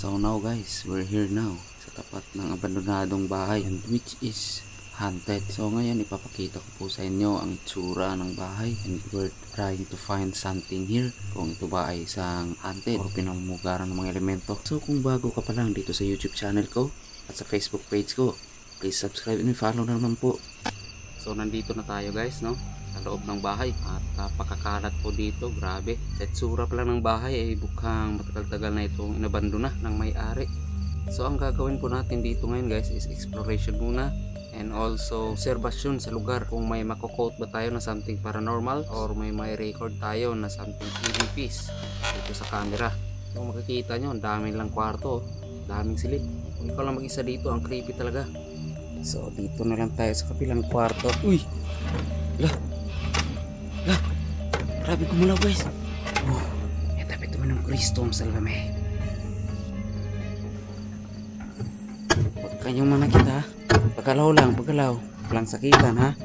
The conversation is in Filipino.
So now guys, we're here now sa tapat ng abandonadong bahay and which is haunted. So ngayon ipapakita ko po sa inyo ang itsura ng bahay and we're trying to find something here, kung ito ba ay isang haunted or pinamumugaran ng mga elemento. So kung bago ka pa lang dito sa YouTube channel ko at sa Facebook page ko, please subscribe and follow na naman po. So nandito na tayo guys, no? Sa loob ng bahay at napakakalat po dito, grabe. Sa itsura pa lang ng bahay ay bukhang matagal-tagal na itong inabandona ng may-ari. So ang gagawin po natin dito ngayon guys is exploration muna and also observation sa lugar, kung may mako-quote ba tayo na something paranormal or may record tayo na something EVPs dito sa camera. Kung makikita nyo, ang daming lang kwarto, daming silid. Kung ikaw lang mag-isa dito, ang creepy talaga. So dito na lang tayo sa kabilang kwarto. Uy! Lah! Grabe gumulaw guys. May tapit naman ng Kristo ang salvame. Huwag kanyang manakit ha. Pagalaw lang, pagalaw. Walang sakitan ha.